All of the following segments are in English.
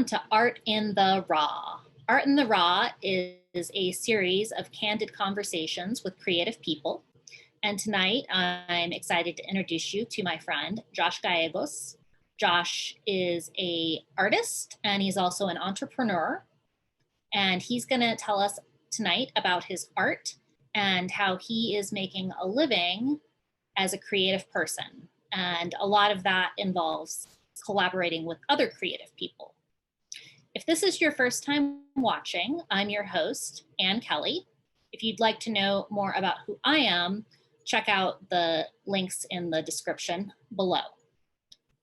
to Art in the Raw. Art in the Raw is a series of candid conversations with creative people. And tonight I'm excited to introduce you to my friend, Josh Gallegos. Josh is an artist and he's also an entrepreneur. And he's going to tell us tonight about his art and how he is making a living as a creative person. And a lot of that involves collaborating with other creative people. If this is your first time watching, I'm your host, Ann Kelly. If you'd like to know more about who I am, check out the links in the description below.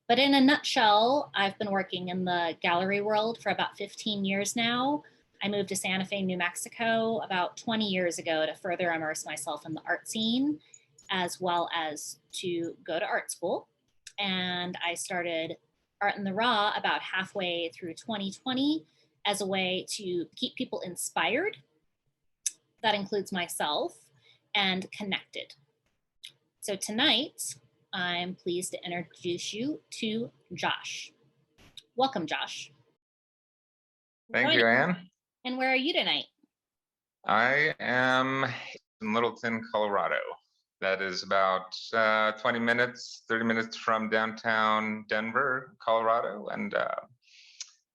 But in a nutshell, I've been working in the gallery world for about 15 years now. I moved to Santa Fe, New Mexico about 20 years ago to further immerse myself in the art scene, as well as to go to art school. And I started Art in the Raw about halfway through 2020 as a way to keep people inspired, that includes myself, and connected. So tonight, I'm pleased to introduce you to Josh. Welcome, Josh. Thank you, Ann. And where are you tonight? I am in Littleton, Colorado. That is about 20 minutes, 30 minutes from downtown Denver, Colorado, and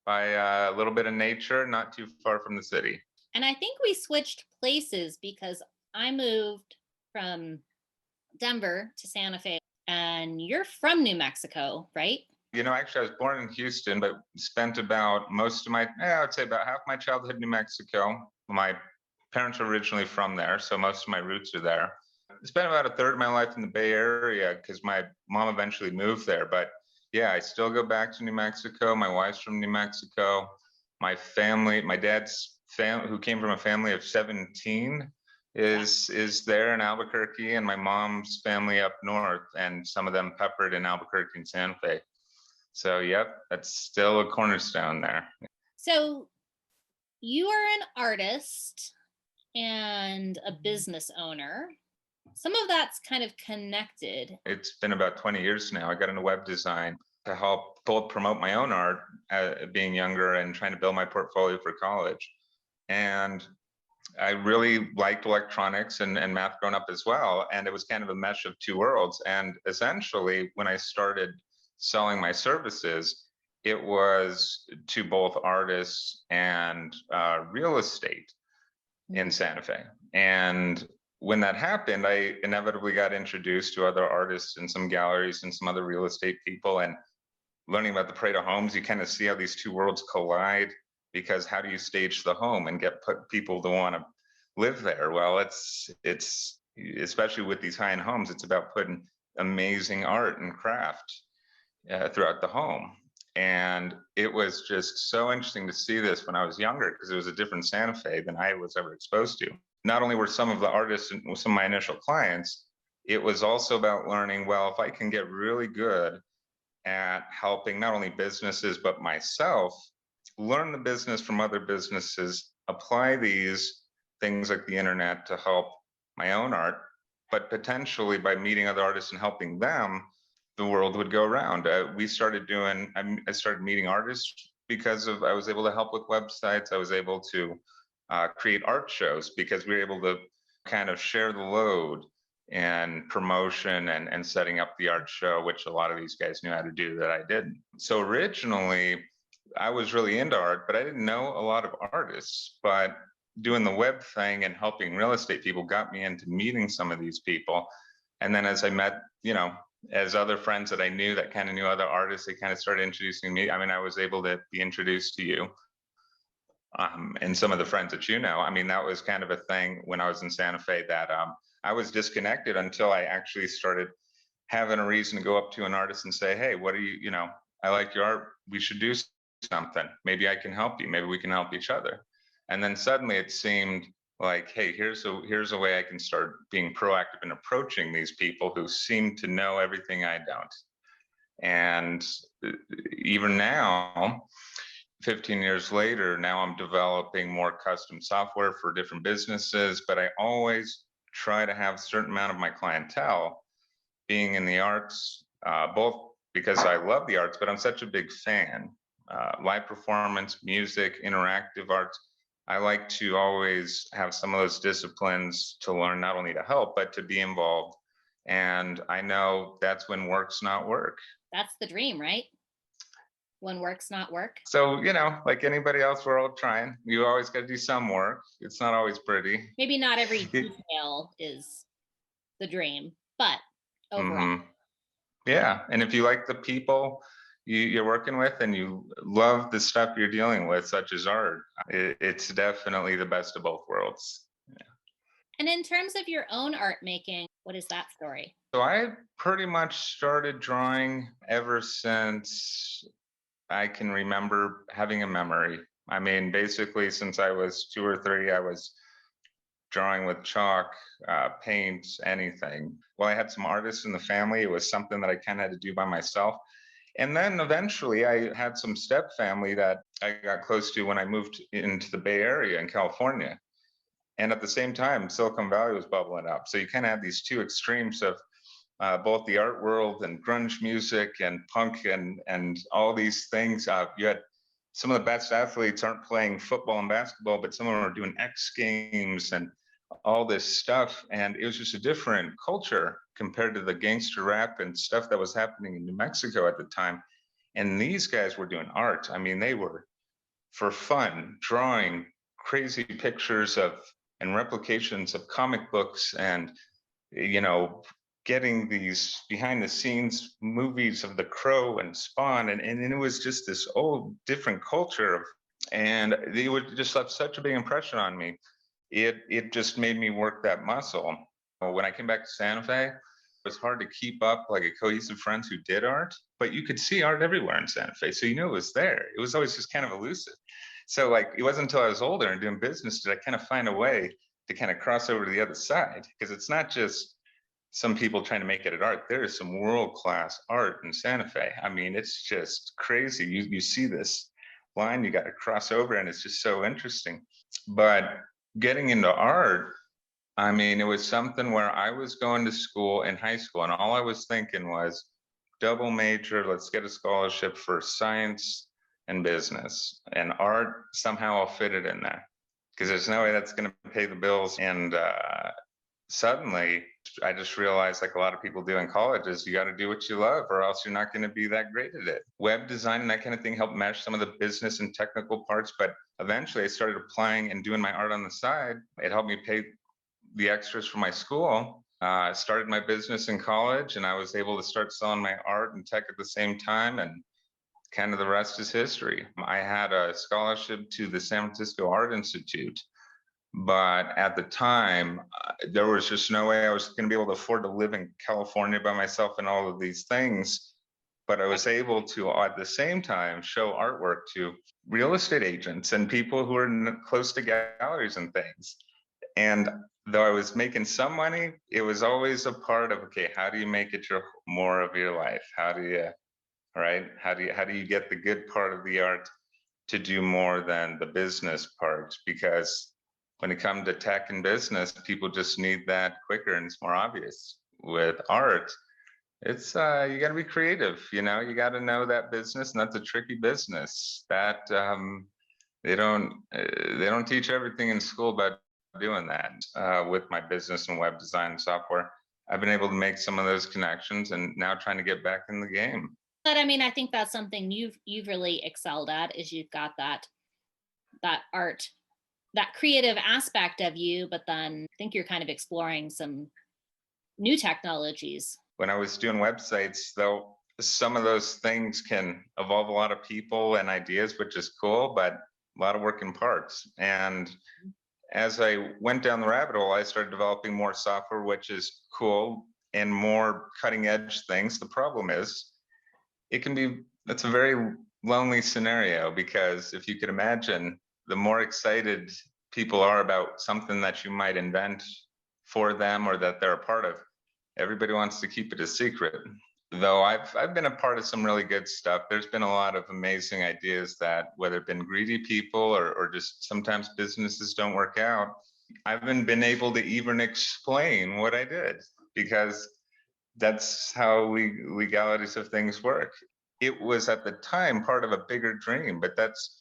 by a little bit of nature, not too far from the city. And I think we switched places because I moved from Denver to Santa Fe, and you're from New Mexico, right? You know, actually, I was born in Houston, but spent about most of my, I would say about half my childhood in New Mexico. My parents are originally from there, so most of my roots are there. Spent about a third of my life in the Bay Area because my mom eventually moved there. But yeah, I still go back to New Mexico. My wife's from New Mexico. My family, my dad's family, who came from a family of 17, is there in Albuquerque, and my mom's family up north, and some of them peppered in Albuquerque and Santa Fe. So yep, that's still a cornerstone there. So you are an artist and a business owner. Some of that's kind of connected. It's been about 20 years now. I got into web design to help both promote my own art, being younger and trying to build my portfolio for college. And I really liked electronics and math growing up as well. And it was kind of a mesh of two worlds. And essentially, when I started selling my services, it was to both artists and real estate in Santa Fe. And when that happened, I inevitably got introduced to other artists and some galleries and some other real estate people. And learning about the Pareto homes, you kind of see how these two worlds collide, because how do you stage the home and get people to want to live there? Well, it's especially with these high-end homes, it's about putting amazing art and craft throughout the home. And it was just so interesting to see this when I was younger, because it was a different Santa Fe than I was ever exposed to. Not only were some of the artists and some of my initial clients, it was also about learning, well, if I can get really good at helping not only businesses, but myself, learn the business from other businesses, apply these things like the internet to help my own art, but potentially by meeting other artists and helping them, the world would go around. I started meeting artists because I was able to help with websites. I was able to create art shows because we were able to kind of share the load and promotion and setting up the art show, which a lot of these guys knew how to do that I didn't. So originally, I was really into art, but I didn't know a lot of artists. But doing the web thing and helping real estate people got me into meeting some of these people. And then as I met, as other friends that I knew that kind of knew other artists, they kind of started introducing me. I mean, I was able to be introduced to you. And some of the friends that you know. I mean, that was kind of a thing when I was in Santa Fe, that I was disconnected until I actually started having a reason to go up to an artist and say, hey, what are you, I like your art. We should do something. Maybe I can help you. Maybe we can help each other. And then suddenly it seemed like, hey, here's a way I can start being proactive in approaching these people who seem to know everything I don't. And even now, 15 years later, now I'm developing more custom software for different businesses, but I always try to have a certain amount of my clientele being in the arts, both because I love the arts, but I'm such a big fan live performance, music, interactive arts. I like to always have some of those disciplines to learn, not only to help, but to be involved. And I know that's when work's not work. That's the dream, right? When work's not work. So, like anybody else, we're all trying. You always got to do some work. It's not always pretty. Maybe not every detail is the dream, but overall. Yeah. And if you like the people you're working with and you love the stuff you're dealing with, such as art, it's definitely the best of both worlds. Yeah. And in terms of your own art making, what is that story? So I pretty much started drawing ever since I can remember having a memory. I mean, basically, since I was 2 or 3, I was drawing with chalk, paint, anything. Well, I had some artists in the family. It was something that I kind of had to do by myself. And then eventually I had some step family that I got close to when I moved into the Bay Area in California. And at the same time, Silicon Valley was bubbling up. So you kind of had these two extremes of both the art world and grunge music and punk and all these things. You had some of the best athletes aren't playing football and basketball, but some of them are doing X Games and all this stuff. And it was just a different culture compared to the gangster rap and stuff that was happening in New Mexico at the time. And these guys were doing art. I mean, they were for fun, drawing crazy pictures of and replications of comic books and, getting these behind the scenes movies of The Crow and Spawn. And it was just this old different culture. And they would just left such a big impression on me. It just made me work that muscle. When I came back to Santa Fe, it was hard to keep up like a cohesive friends who did art, but you could see art everywhere in Santa Fe. So you knew it was there. It was always just kind of elusive. So like, it wasn't until I was older and doing business did I kind of find a way to kind of cross over to the other side. Because it's not just some people trying to make it at art. There is some world-class art in Santa Fe. I mean, it's just crazy. You see this line, you got to cross over, and it's just so interesting. But getting into art, I mean, it was something where I was going to school in high school, and all I was thinking was double major, let's get a scholarship for science and business. And art, somehow I'll fit it in there because there's no way that's going to pay the bills. And suddenly, I just realized, like a lot of people do in college, is you got to do what you love or else you're not going to be that great at it. Web design and that kind of thing helped mesh some of the business and technical parts, but eventually I started applying and doing my art on the side. It helped me pay the extras for my school. I started my business in college and I was able to start selling my art and tech at the same time, and kind of the rest is history. I had a scholarship to the San Francisco Art Institute, but at the time, there was just no way I was going to be able to afford to live in California by myself and all of these things. But I was able to, at the same time, show artwork to real estate agents and people who are close to galleries and things. And though I was making some money, it was always a part of, okay, how do you make it more of your life? How do you get the good part of the art to do more than the business part? Because when it comes to tech and business, people just need that quicker and it's more obvious. With art, it's you got to be creative. You got to know that business, and that's a tricky business. That they don't teach everything in school about doing that. With my business and web design software, I've been able to make some of those connections, and now trying to get back in the game. But I mean, I think that's something you've really excelled at, is you've got that art, that creative aspect of you, but then I think you're kind of exploring some new technologies. When I was doing websites, though, some of those things can involve a lot of people and ideas, which is cool, but a lot of work in parts. And as I went down the rabbit hole, I started developing more software, which is cool, and more cutting edge things. The problem is, that's a very lonely scenario, because if you could imagine, the more excited people are about something that you might invent for them or that they're a part of, everybody wants to keep it a secret. Though I've been a part of some really good stuff. There's been a lot of amazing ideas that, whether it's been greedy people or just sometimes businesses don't work out, I haven't been able to even explain what I did, because that's how legalities of things work. it was at the time part of a bigger dream, but that's,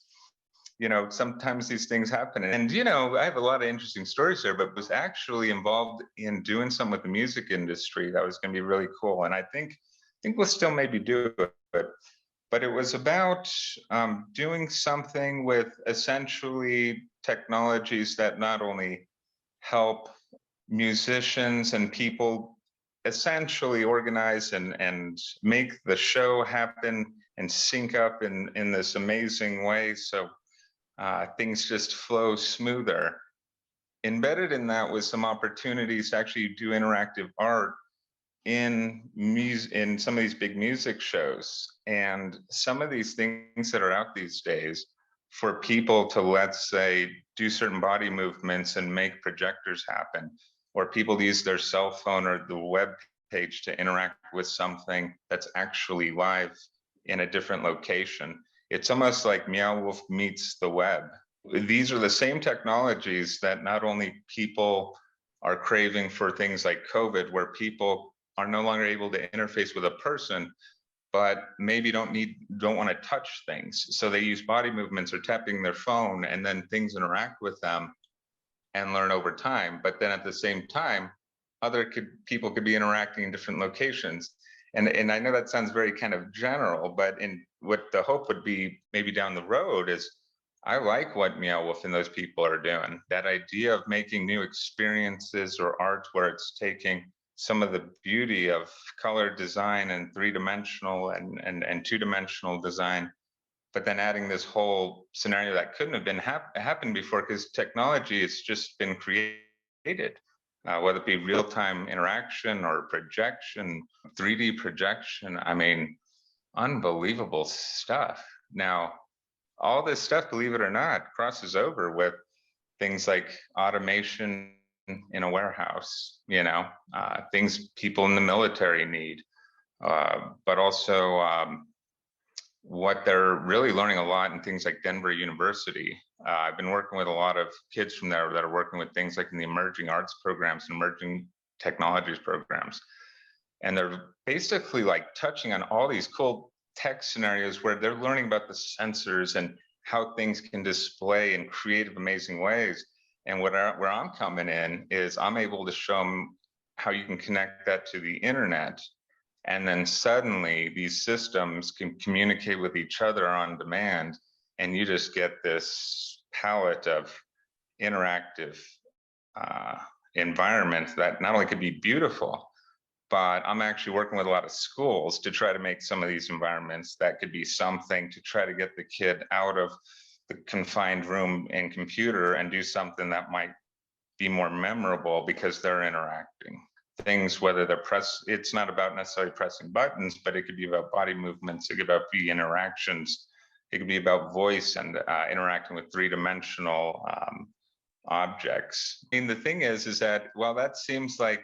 sometimes these things happen. And, I have a lot of interesting stories there, but was actually involved in doing something with the music industry that was going to be really cool. And I think we'll still maybe do it, but it was about doing something with essentially technologies that not only help musicians and people essentially organize and make the show happen and sync up in this amazing way, so things just flow smoother. Embedded in that was some opportunities to actually do interactive art in some of these big music shows, and some of these things that are out these days for people to, let's say, do certain body movements and make projectors happen, or people to use their cell phone or the web page to interact with something that's actually live in a different location. It's almost like Meow Wolf meets the web. These are the same technologies that not only people are craving for things like COVID, where people are no longer able to interface with a person, but maybe don't want to touch things. So they use body movements or tapping their phone, and then things interact with them and learn over time. But then at the same time, people could be interacting in different locations. And I know that sounds very kind of general, but what the hope would be maybe down the road is, I like what Meow Wolf and those people are doing. That idea of making new experiences or art where it's taking some of the beauty of color design and three-dimensional and two-dimensional design, but then adding this whole scenario that couldn't have been happened before, because technology has just been created, whether it be real-time interaction or projection, 3D projection. I mean, unbelievable stuff. Now, all this stuff, believe it or not, crosses over with things like automation in a warehouse, things people in the military need, but also what they're really learning a lot in things like Denver University. I've been working with a lot of kids from there that are working with things like in the emerging arts programs and emerging technologies programs. And they're basically like touching on all these cool tech scenarios where they're learning about the sensors and how things can display in creative, amazing ways. And where I'm coming in is I'm able to show them how you can connect that to the internet. And then suddenly these systems can communicate with each other on demand. And you just get this palette of interactive environments that not only could be beautiful, but I'm actually working with a lot of schools to try to make some of these environments that could be something to try to get the kid out of the confined room and computer and do something that might be more memorable because they're interacting. Things, whether it's not about necessarily pressing buttons, but it could be about body movements, it could be interactions, it could be about voice and interacting with three-dimensional objects. I mean, the thing is that while that seems like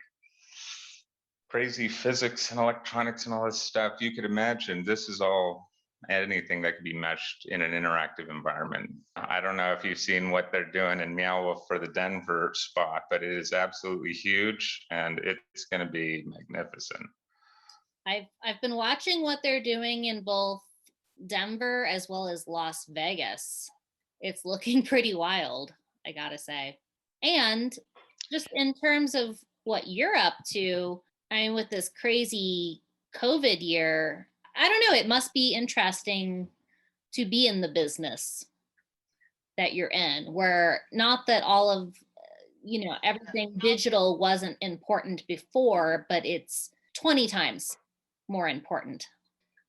crazy physics and electronics and all this stuff, you could imagine this is all anything that could be meshed in an interactive environment. I don't know if you've seen what they're doing in Meow Wolf for the Denver spot, but it is absolutely huge and it's going to be magnificent. I've been watching what they're doing in both Denver as well as Las Vegas. It's looking pretty wild, I gotta say. And just in terms of what you're up to, I mean, with this crazy COVID year, I don't know, it must be interesting to be in the business that you're in, where not that all of, everything digital wasn't important before, but it's 20 times more important.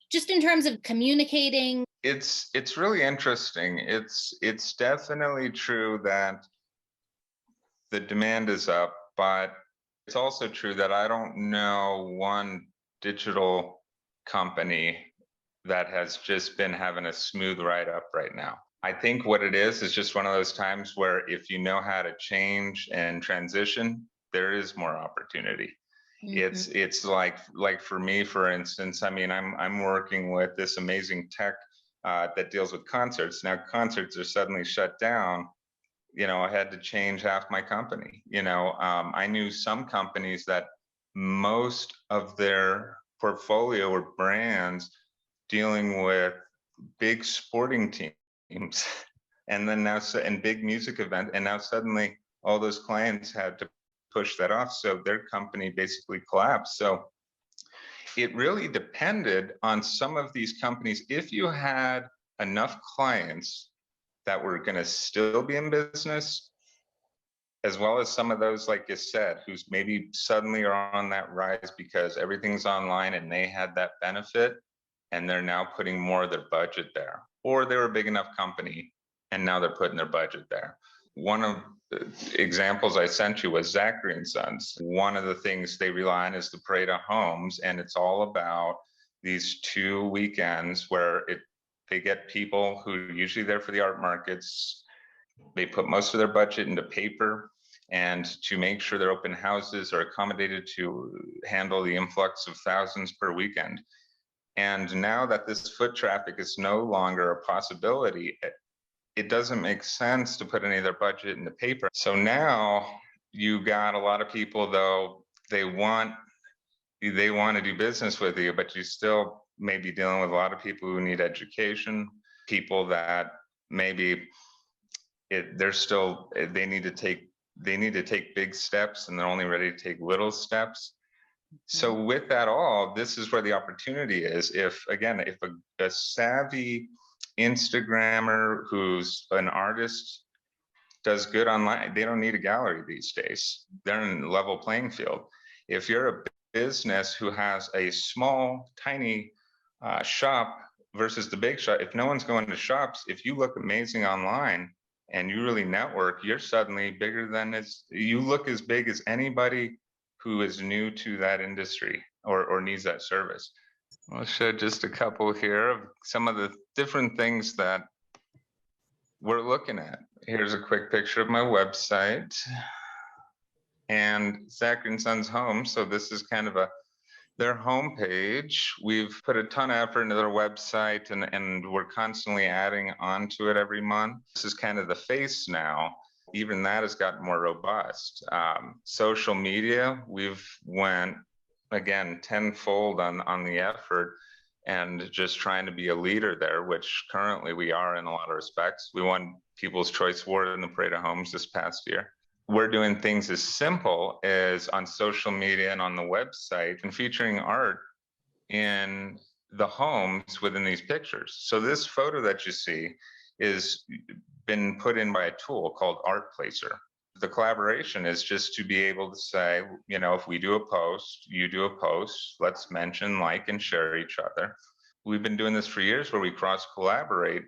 Just in terms of communicating. It's really interesting. It's definitely true that the demand is up, but it's also true that I don't know one digital company that has just been having a smooth ride up right now. I think what it is just one of those times where if you know how to change and transition, there is more opportunity. Mm-hmm. It's like for me, for instance, I mean, I'm working with this amazing tech that deals with concerts. Now concerts are suddenly shut down. I had to change half my company. I knew some companies that most of their portfolio or brands dealing with big sporting teams and then now and big music events, and now suddenly all those clients had to push that off, so their company basically collapsed. So it really depended on some of these companies. If you had enough clients that were going to still be in business, as well as some of those, like you said, who's maybe suddenly are on that rise because everything's online and they had that benefit, and they're now putting more of their budget there, or they're a big enough company and now they're putting their budget there. One of the examples I sent you was Zachary and Sons. One of the things they rely on is the Parade of Homes, and it's all about these 2 weekends where they get people who are usually there for the art markets. They put most of their budget into paper and to make sure their open houses are accommodated to handle the influx of thousands per weekend. And now that this foot traffic is no longer a possibility, it doesn't make sense to put any of their budget into paper. So now you got a lot of people, though, they want to do business with you, but you still may be dealing with a lot of people who need education, people that maybe they need to take big steps and they're only ready to take little steps. So with that all, this is where the opportunity is. If a savvy Instagrammer who's an artist does good online, they don't need a gallery these days. They're in a level playing field. If you're a business who has a small, tiny shop versus the big shop, if no one's going to shops, if you look amazing online and you really network, you're suddenly bigger than you look as big as anybody who is new to that industry or needs that service. I'll show just a couple here of some of the different things that we're looking at. Here's a quick picture of my website and Zachary and Sons Home. So this is kind of their homepage. We've put a ton of effort into their website and we're constantly adding onto it every month. This is kind of the face now. Even that has gotten more robust. Social media, we've went again tenfold on the effort and just trying to be a leader there, which currently we are in a lot of respects. We won People's Choice Award in the Parade of Homes this past year. We're doing things as simple as on social media and on the website and featuring art in the homes within these pictures. So this photo that you see is been put in by a tool called Art Placer. The collaboration is just to be able to say, if we do a post, you do a post, let's mention, like, and share each other. We've been doing this for years where we cross-collaborate.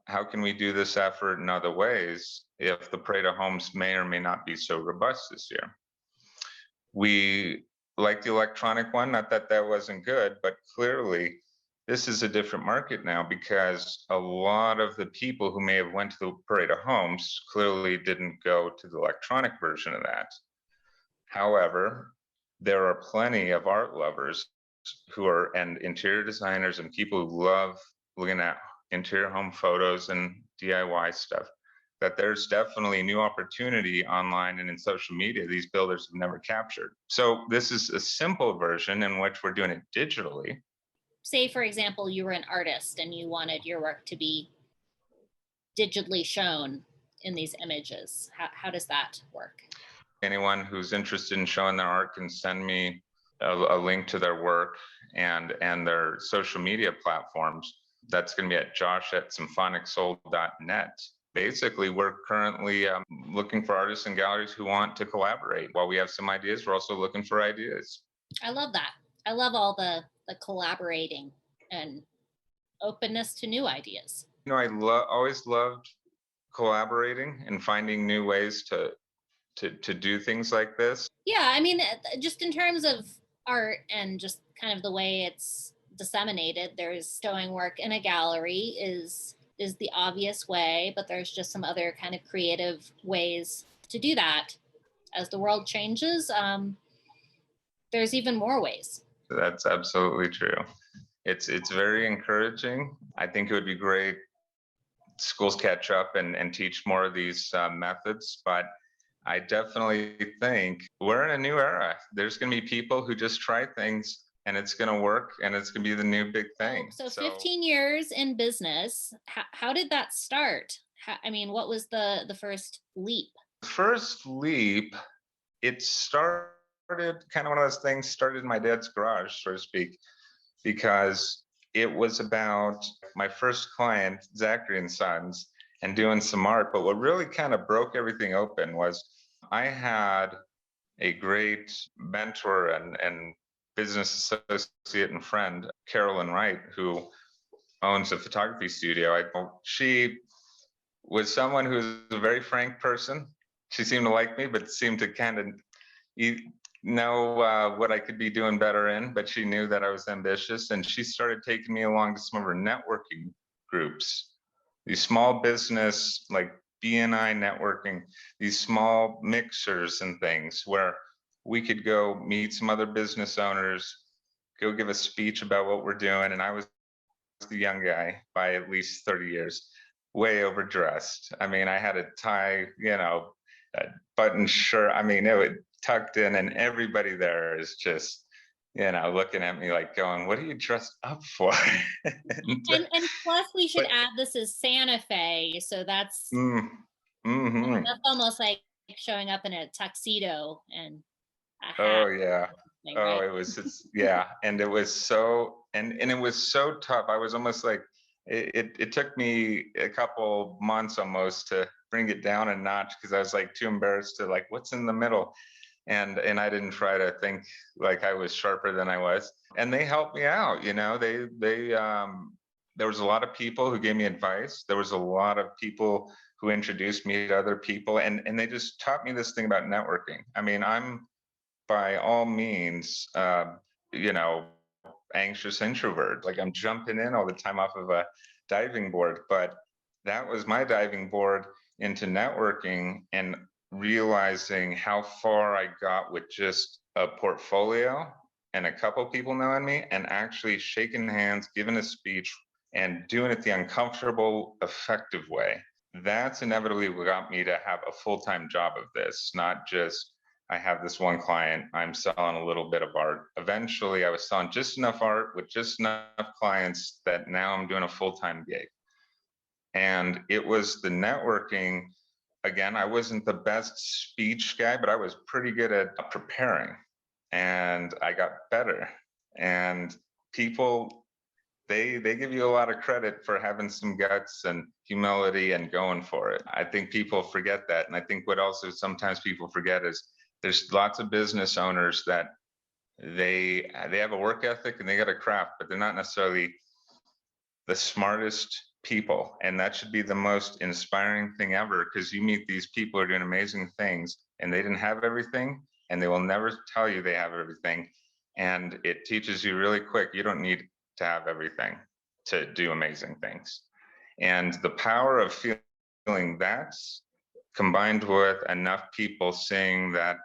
How can we do this effort in other ways if the Parade of Homes may or may not be so robust this year? We like the electronic one, not that that wasn't good, but clearly this is a different market now because a lot of the people who may have went to the Parade of Homes clearly didn't go to the electronic version of that. However, there are plenty of art lovers and interior designers and people who love looking at interior home photos and DIY stuff, that there's definitely new opportunity online and in social media these builders have never captured. So this is a simple version in which we're doing it digitally. Say, for example, you were an artist and you wanted your work to be digitally shown in these images. How does that work? Anyone who's interested in showing their art can send me a link to their work and their social media platforms. That's going to be at josh@symphonicsol.net. Basically, we're currently looking for artists and galleries who want to collaborate. While we have some ideas, we're also looking for ideas. I love that. I love all the collaborating and openness to new ideas. I always loved collaborating and finding new ways to do things like this. Yeah, I mean, just in terms of art and just kind of the way it's disseminated, there's stowing work in a gallery is the obvious way, but there's just some other kind of creative ways to do that. As the world changes, there's even more ways. That's absolutely true. It's very encouraging. I think it would be great schools catch up and teach more of these methods, but I definitely think we're in a new era. There's going to be people who just try things and it's going to work, and it's going to be the new big thing. So 15 years in business. How did that start? I mean, what was the first leap? First leap, it started kind of one of those things, started in my dad's garage, so to speak, because it was about my first client, Zachary and Sons, and doing some art. But what really kind of broke everything open was I had a great mentor and business associate and friend, Carolyn Wright, who owns a photography studio. She was someone who was a very frank person. She seemed to like me, but seemed to kind of know what I could be doing better in. But she knew that I was ambitious, and she started taking me along to some of her networking groups, these small business, like BNI networking, these small mixers and things where we could go meet some other business owners, go give a speech about what we're doing. And I was the young guy by at least 30 years, way overdressed. I mean, I had a tie, a button shirt. I mean, it was tucked in, and everybody there is just, looking at me like going, what are you dressed up for? and plus we should add, this is Santa Fe. So that's, that's almost like showing up in a tuxedo and a hat. Oh yeah. Thing, oh, right? Yeah. And it was so, and it was so tough. I was almost like, it took me a couple months almost to bring it down a notch, because I was like too embarrassed to like, what's in the middle? And I didn't try to think like I was sharper than I was. And they helped me out, there was a lot of people who gave me advice. There was a lot of people who introduced me to other people, and they just taught me this thing about networking. I mean, I'm by all means, anxious introvert. Like, I'm jumping in all the time off of a diving board, but that was my diving board into networking and realizing how far I got with just a portfolio and a couple people knowing me, and actually shaking hands, giving a speech, and doing it the uncomfortable, effective way. That's inevitably what got me to have a full-time job of this, not just I have this one client, I'm selling a little bit of art. Eventually, I was selling just enough art with just enough clients that now I'm doing a full-time gig. And it was the networking. Again, I wasn't the best speech guy, but I was pretty good at preparing, and I got better. And people, they give you a lot of credit for having some guts and humility and going for it. I think people forget that. And I think what also sometimes people forget is there's lots of business owners that they have a work ethic and they got a craft, but they're not necessarily the smartest people. And that should be the most inspiring thing ever, because you meet these people who are doing amazing things and they didn't have everything, and they will never tell you they have everything. And it teaches you really quick, you don't need to have everything to do amazing things. And the power of feeling that, combined with enough people seeing that,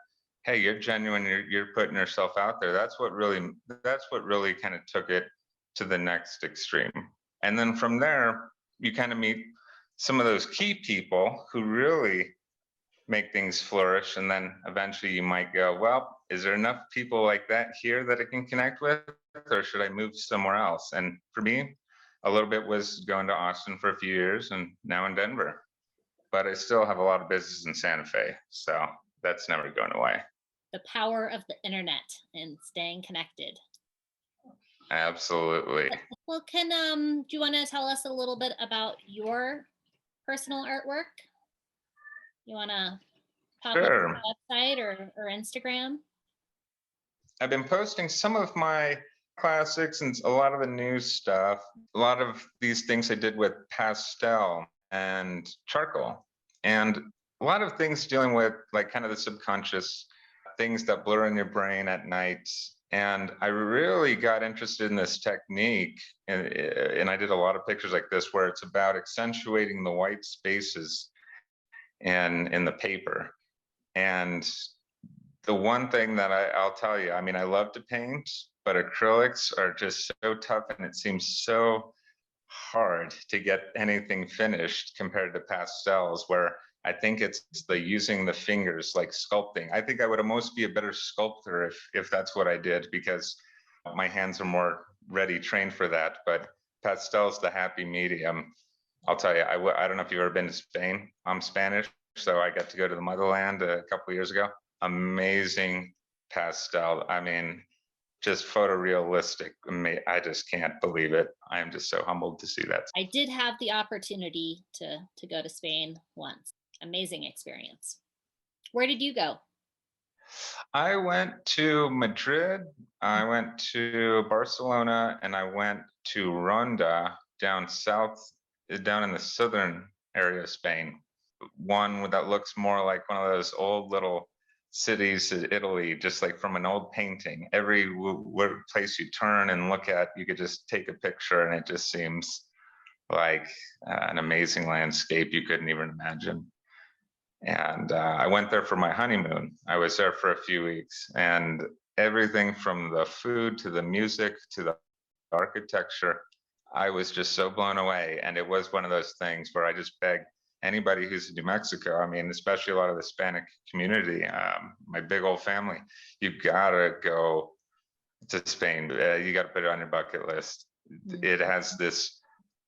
hey, you're genuine, you're putting yourself out there, that's what really kind of took it to the next extreme. And then from there, you kind of meet some of those key people who really make things flourish. And then eventually you might go, well, is there enough people like that here that I can connect with, or should I move somewhere else? And for me, a little bit was going to Austin for a few years, and now in Denver. But I still have a lot of business in Santa Fe, so that's never going away. The power of the internet and staying connected. Absolutely. Well, do you want to tell us a little bit about your personal artwork? You want to pop up on the website or Instagram? I've been posting some of my classics and a lot of the new stuff. A lot of these things I did with pastel and charcoal, and a lot of things dealing with like kind of the subconscious things that blur in your brain at night. And I really got interested in this technique, and I did a lot of pictures like this where it's about accentuating the white spaces in the paper. And the one thing that I'll tell you, I mean, I love to paint, but acrylics are just so tough, and it seems so hard to get anything finished compared to pastels, where I think it's the using the fingers, like sculpting. I think I would almost be a better sculptor if that's what I did, because my hands are more ready, trained for that, but pastel's the happy medium. I'll tell you, I don't know if you've ever been to Spain. I'm Spanish, so I got to go to the motherland a couple of years ago. Amazing pastel. I mean, just photorealistic. I just can't believe it. I am just so humbled to see that. I did have the opportunity to go to Spain once. Amazing experience. Where did you go? I went to Madrid, I went to Barcelona, and I went to Ronda down south, down in the southern area of Spain. One that looks more like one of those old little cities in Italy, just like from an old painting. Every place you turn and look at, you could just take a picture, and it just seems like an amazing landscape you couldn't even imagine. And I went there for my honeymoon. I was there for a few weeks, and everything from the food to the music to the architecture, I was just so blown away. And it was one of those things where I just beg anybody who's in New Mexico, I mean, especially a lot of the Hispanic community, my big old family, you gotta go to Spain. You gotta put it on your bucket list. It has this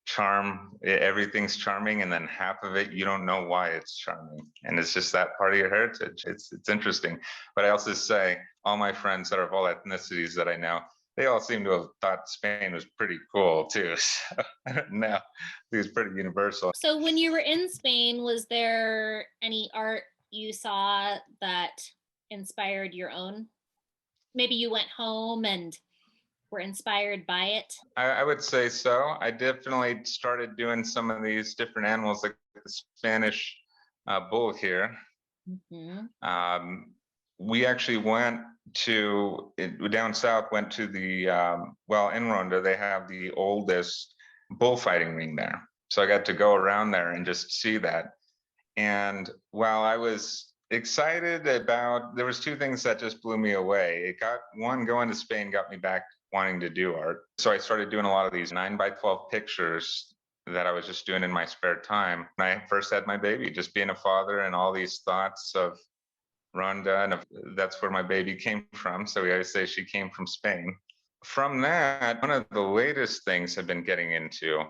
charm. Everything's charming, and then half of it you don't know why it's charming, and it's just that part of your heritage. It's interesting. But I also say all my friends that are of all ethnicities that I know, they all seem to have thought Spain was pretty cool too. So I don't know, it was pretty universal. So when you were in Spain, was there any art you saw that inspired your own? Maybe you went home and were inspired by it? I would say so. I definitely started doing some of these different animals, like the Spanish bull here. We actually went to, down south, went to the, well, in Ronda, they have the oldest bullfighting ring there. So I got to go around there and just see that. And while I was excited about, there was two things that just blew me away. One, going to Spain got me back wanting to do art. So I started doing a lot of these 9x12 pictures that I was just doing in my spare time. When I first had my baby, just being a father and all these thoughts of Rhonda, and that's where my baby came from. So we always say she came from Spain. From that, one of the latest things I've been getting into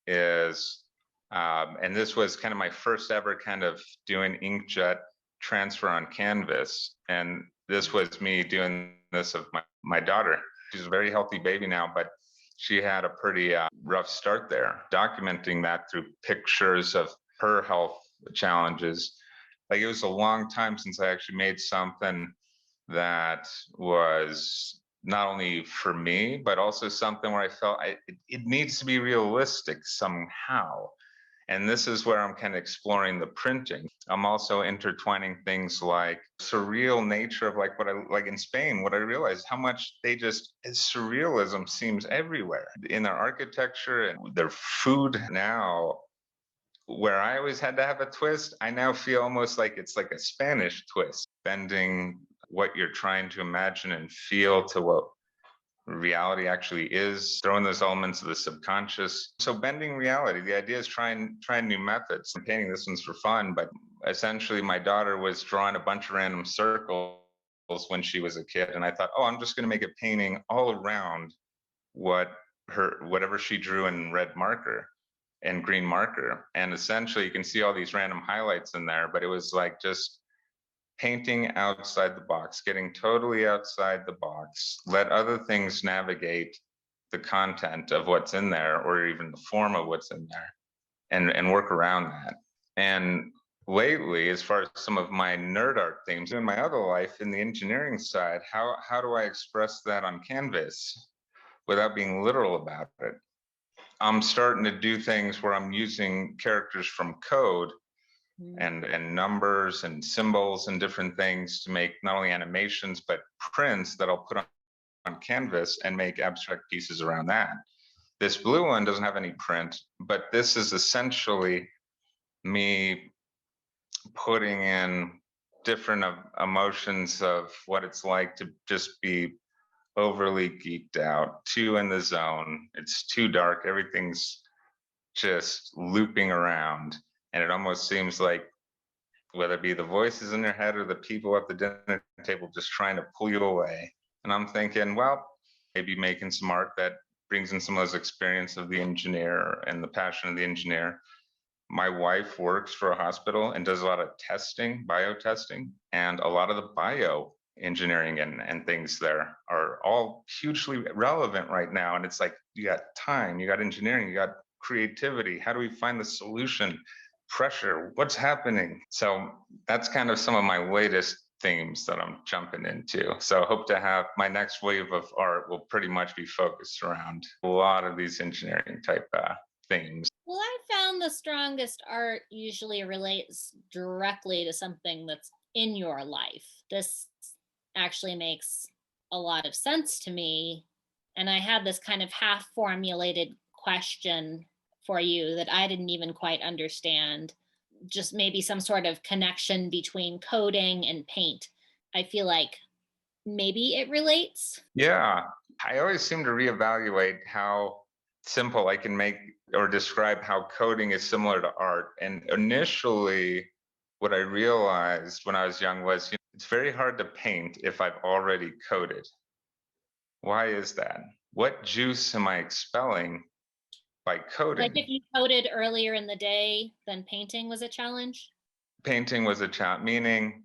is, and this was kind of my first ever kind of doing inkjet transfer on canvas. And this was me doing this of my daughter. She's a very healthy baby now, but she had a pretty rough start there. Documenting that through pictures of her health challenges. Like, it was a long time since I actually made something that was not only for me, but also something where I felt it needs to be realistic somehow. And this is where I'm kind of exploring the printing. I'm also intertwining things like surreal nature of like what I like in Spain, what I realized how much surrealism seems everywhere in their architecture and their food. Now, where I always had to have a twist, I now feel almost like it's like a Spanish twist, bending what you're trying to imagine and feel to what reality actually is, throwing those elements of the subconscious. So bending reality, the idea is trying new methods. I'm painting this one's for fun, but essentially my daughter was drawing a bunch of random circles when she was a kid. And I thought, oh, I'm just going to make a painting all around whatever she drew in red marker and green marker. And essentially you can see all these random highlights in there, but it was like just painting outside the box, getting totally outside the box, let other things navigate the content of what's in there, or even the form of what's in there, and work around that. And lately, as far as some of my nerd art themes in my other life, in the engineering side, how do I express that on canvas without being literal about it? I'm starting to do things where I'm using characters from code and numbers and symbols and different things to make not only animations, but prints that I'll put on canvas and make abstract pieces around that. This blue one doesn't have any print, but this is essentially me putting in different emotions of what it's like to just be overly geeked out, too in the zone. It's too dark. Everything's just looping around. And it almost seems like, whether it be the voices in your head or the people at the dinner table just trying to pull you away. And I'm thinking, well, maybe making some art that brings in some of those experience of the engineer and the passion of the engineer. My wife works for a hospital and does a lot of testing, biotesting, and a lot of the bioengineering and things there are all hugely relevant right now. And it's like, you got time, you got engineering, you got creativity. How do we find the solution? Pressure, what's happening? So that's kind of some of my latest themes that I'm jumping into. So I hope to have my next wave of art will pretty much be focused around a lot of these engineering type themes. Well, I found the strongest art usually relates directly to something that's in your life. This actually makes a lot of sense to me. And I had this kind of half formulated question for you that I didn't even quite understand. Just maybe some sort of connection between coding and paint. I feel like maybe it relates. Yeah, I always seem to reevaluate how simple I can make or describe how coding is similar to art. And initially, what I realized when I was young was, it's very hard to paint if I've already coded. Why is that? What juice am I expelling by coding? Like if you coded earlier in the day, then painting was a challenge? Painting was a challenge, meaning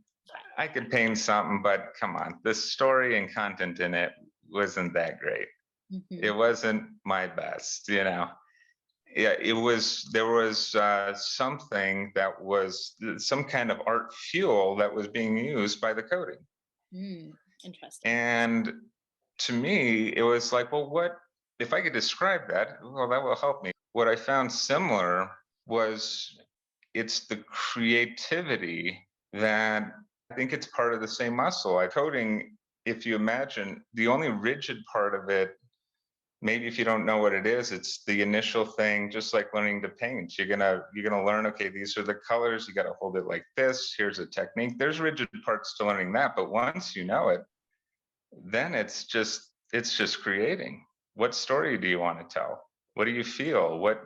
I could paint something, but come on, the story and content in it wasn't that great. Mm-hmm. It wasn't my best, Yeah, there was something that was some kind of art fuel that was being used by the coding. Interesting. And to me, it was like, well, what if I could describe that? Well, that will help me. What I found similar was it's the creativity that I think it's part of the same muscle. Coding, if you imagine, the only rigid part of it, maybe if you don't know what it is, it's the initial thing, just like learning to paint. You're gonna learn, okay, these are the colors, you gotta hold it like this, here's a technique. There's rigid parts to learning that, but once you know it, then it's just creating. What story do you want to tell? What do you feel? What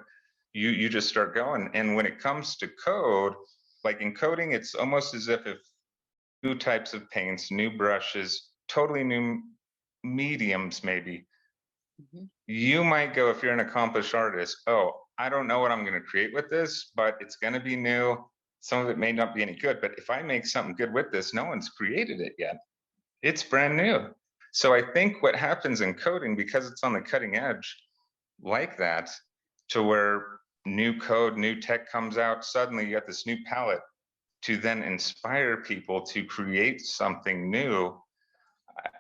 you just start going. And when it comes to code, like in coding, it's almost as if new types of paints, new brushes, totally new mediums, maybe. Mm-hmm. You might go, if you're an accomplished artist, oh, I don't know what I'm going to create with this, but it's going to be new. Some of it may not be any good, but if I make something good with this, no one's created it yet. It's brand new. So I think what happens in coding, because it's on the cutting edge like that, to where new code, new tech comes out, suddenly you got this new palette to then inspire people to create something new.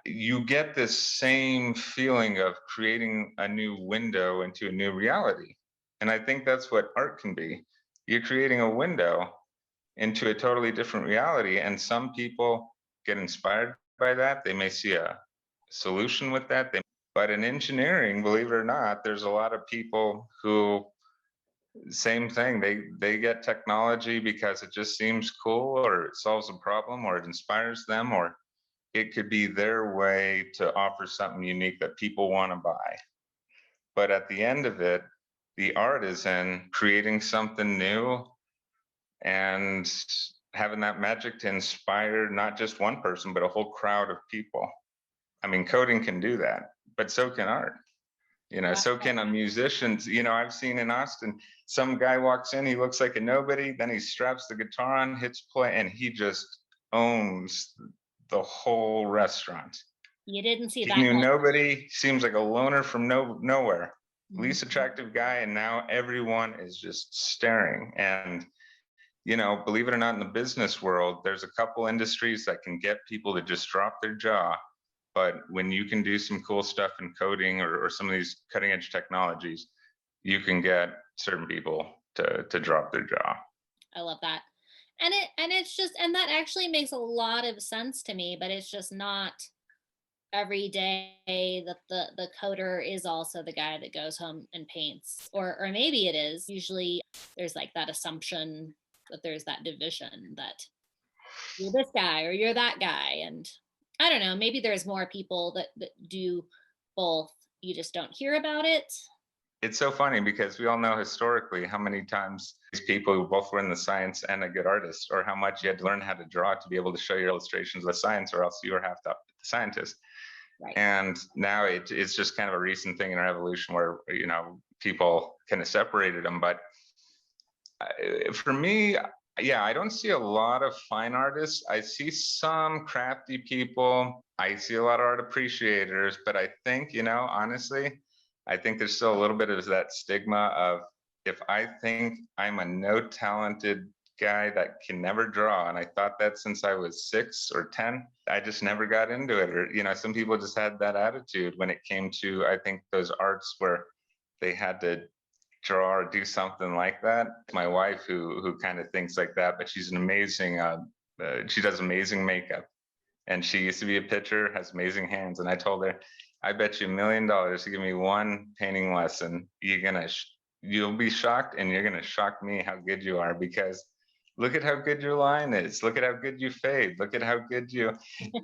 You get this same feeling of creating a new window into a new reality. And I think that's what art can be. You're creating a window into a totally different reality. And some people get inspired by that. They may see a solution with that. But in engineering, believe it or not, there's a lot of people who, same thing, they get technology because it just seems cool, or it solves a problem, or it inspires them, or it could be their way to offer something unique that people want to buy. But at the end of it, the art is in creating something new and having that magic to inspire not just one person, but a whole crowd of people. I mean, coding can do that, but so can art. So can a musician. I've seen in Austin, some guy walks in, he looks like a nobody, then he straps the guitar on, hits play, and he just owns the whole restaurant. You didn't see that. He knew nobody, seems like a loner from nowhere. Mm-hmm. Least attractive guy, and now everyone is just staring. And believe it or not, in the business world, there's a couple industries that can get people to just drop their jaw. But when you can do some cool stuff in coding or some of these cutting edge technologies, you can get certain people to drop their jaw. I love that. And that actually makes a lot of sense to me, but it's just not every day that the coder is also the guy that goes home and paints, or maybe it is. Usually there's like that assumption that there's that division that you're this guy or you're that guy. And I don't know, maybe there's more people that do both. You just don't hear about it. It's so funny because we all know historically how many times these people who both were in the science and a good artist, or how much you had to learn how to draw to be able to show your illustrations of the science, or else you were half the scientist. Right. And now it's just kind of a recent thing in our evolution where, you know, people kind of separated them. But for me, yeah, I don't see a lot of fine artists. I see some crafty people. I see a lot of art appreciators, but I think, you know, honestly, I think there's still a little bit of that stigma of, if I think I'm a no talented guy that can never draw, and I thought that since I was 6 or 10, I just never got into it. Or, you know, some people just had that attitude when it came to, I think, those arts where they had to draw or do something like that. My wife, who kind of thinks like that, but she's an amazing, she does amazing makeup, and she used to be a pitcher, has amazing hands. And I told her, I bet you $1 million to give me one painting lesson. You'll be shocked, and you're gonna shock me how good you are, because look at how good your line is. Look at how good you fade. Look at how good you,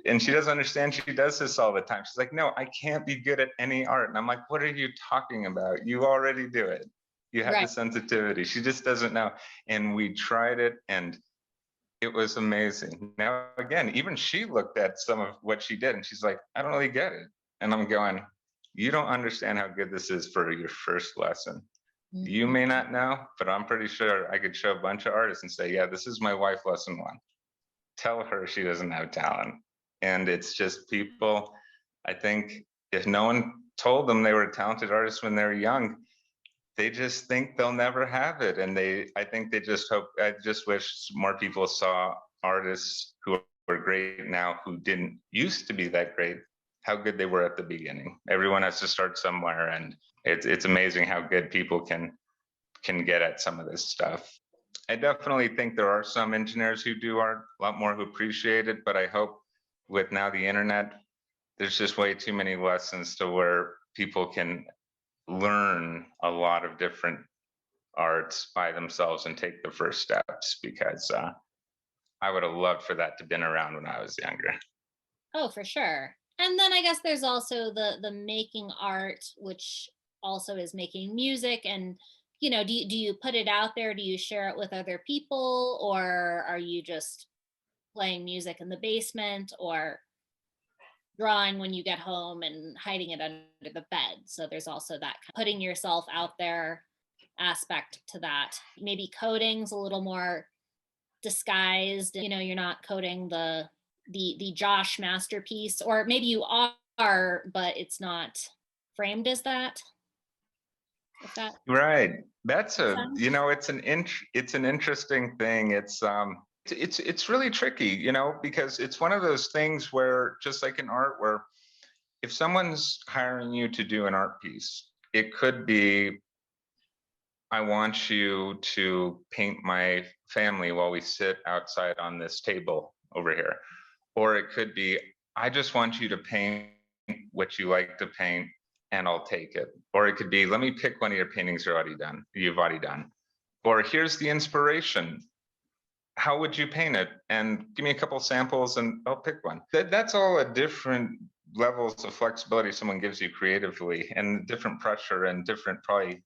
and she doesn't understand. She does this all the time. She's like, no, I can't be good at any art. And I'm like, what are you talking about? You already do it. You have the sensitivity. She just doesn't know. And we tried it, and it was amazing. Now, again, even she looked at some of what she did, and she's like, I don't really get it. And I'm going, you don't understand how good this is for your first lesson. You may not know, but I'm pretty sure I could show a bunch of artists and say, yeah, this is my wife lesson 1. Tell her she doesn't have talent. And it's just people, I think, if no one told them they were a talented artist when they were young, they just think they'll never have it. And I think they just hope, I just wish more people saw artists who are great now, who didn't used to be that great, how good they were at the beginning. Everyone has to start somewhere, and it's amazing how good people can get at some of this stuff. I definitely think there are some engineers who do art a lot more, who appreciate it, but I hope with now the internet, there's just way too many lessons to where people can learn a lot of different arts by themselves and take the first steps, because I would have loved for that to have been around when I was younger. Oh, for sure. And then I guess there's also the making art, which also is making music. And, you know, do you put it out there? Do you share it with other people, or are you just playing music in the basement, or drawing when you get home and hiding it under the bed? So there's also that putting yourself out there aspect to that. Maybe coding's a little more disguised. You know, you're not coding the Josh masterpiece, or maybe you are, but it's not framed as that. If that Right. That's you know, it's an interesting thing. It's really tricky, you know, because it's one of those things where, just like in art, where if someone's hiring you to do an art piece, it could be, I want you to paint my family while we sit outside on this table over here. Or it could be, I just want you to paint what you like to paint, and I'll take it. Or it could be, let me pick one of your paintings you've already done. Or here's the inspiration. How would you paint it? And give me a couple samples and I'll pick one. That's all a different levels of flexibility someone gives you creatively, and different pressure and different probably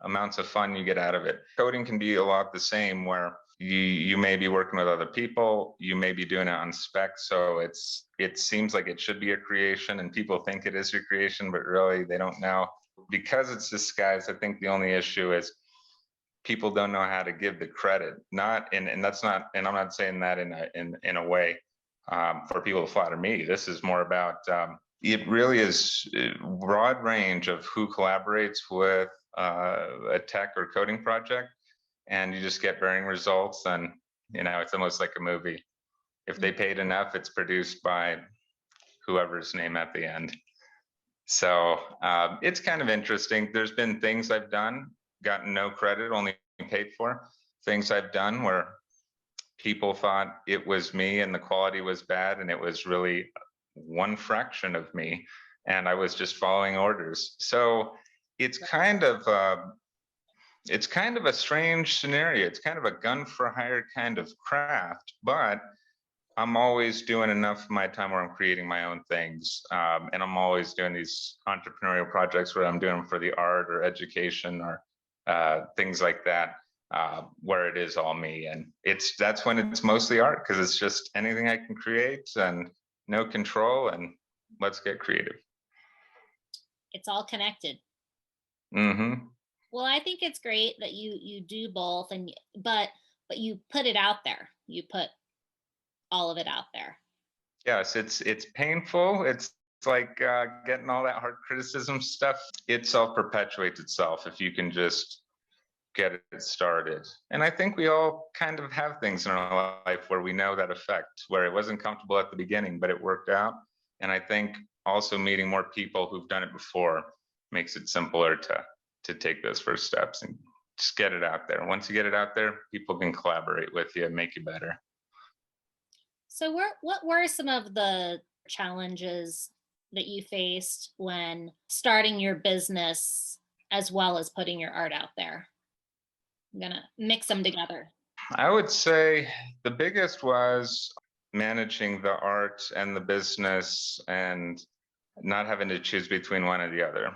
amounts of fun you get out of it. Coding can be a lot the same, where you may be working with other people, you may be doing it on spec, so it seems like it should be a creation, and people think it is your creation, but really they don't know. Because it's disguised, I think the only issue is people don't know how to give the credit. And that's not, and I'm not saying that in a way for people to flatter me. This is more about it really is a broad range of who collaborates with a tech or coding project, and you just get varying results. And you know, it's almost like a movie. If they paid enough, it's produced by whoever's name at the end. So it's kind of interesting. There's been things I've done, gotten no credit, only paid for. Things I've done where people thought it was me and the quality was bad, and it was really one fraction of me, and I was just following orders. So it's kind of a strange scenario. It's kind of a gun for hire kind of craft, but I'm always doing enough of my time where I'm creating my own things. And I'm always doing these entrepreneurial projects where I'm doing them for the art or education or things like that, where it is all me. And that's when it's mostly art, because it's just anything I can create and no control. And let's get creative. It's all connected. Mm-hmm. Well, I think it's great that you do both, and but you put it out there. You put all of it out there. Yes, it's painful. It's like getting all that hard criticism stuff. It self-perpetuates itself if you can just get it started. And I think we all kind of have things in our life where we know that effect, where it wasn't comfortable at the beginning, but it worked out. And I think also meeting more people who've done it before makes it simpler to take those first steps and just get it out there. Once you get it out there, people can collaborate with you and make you better. So what were some of the challenges that you faced when starting your business as well as putting your art out there? I'm gonna mix them together. I would say the biggest was managing the art and the business and not having to choose between one or the other.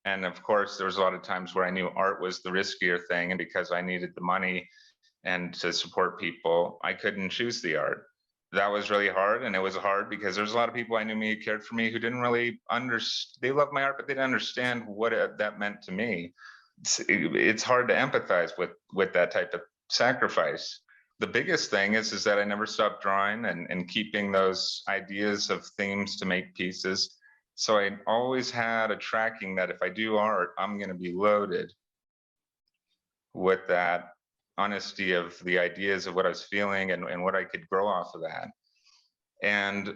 And of course, there was a lot of times where I knew art was the riskier thing, and because I needed the money and to support people, I couldn't choose the art. That was really hard, and it was hard because there's a lot of people I knew me who cared for me who didn't really understand. They loved my art, but they didn't understand what that meant to me. It's hard to empathize with that type of sacrifice. The biggest thing is that I never stopped drawing and keeping those ideas of themes to make pieces. So I always had a tracking that if I do art, I'm going to be loaded with that honesty of the ideas of what I was feeling and what I could grow off of that. And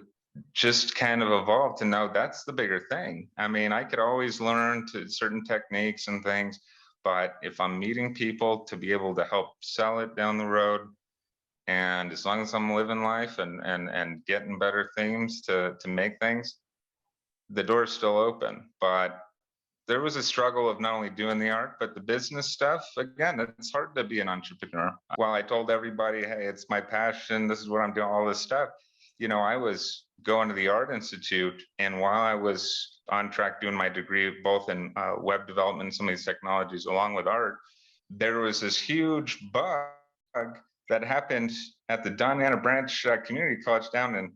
just kind of evolved to know that's the bigger thing. I mean, I could always learn to certain techniques and things, but if I'm meeting people to be able to help sell it down the road, and as long as I'm living life and getting better themes to make things, the door's still open. But there was a struggle of not only doing the art, but the business stuff. Again, it's hard to be an entrepreneur. While I told everybody, hey, it's my passion, this is what I'm doing, all this stuff, you know, I was going to the Art Institute, and while I was on track doing my degree, both in web development and some of these technologies, along with art, there was this huge bug that happened at the Don Anna Branch Community College down in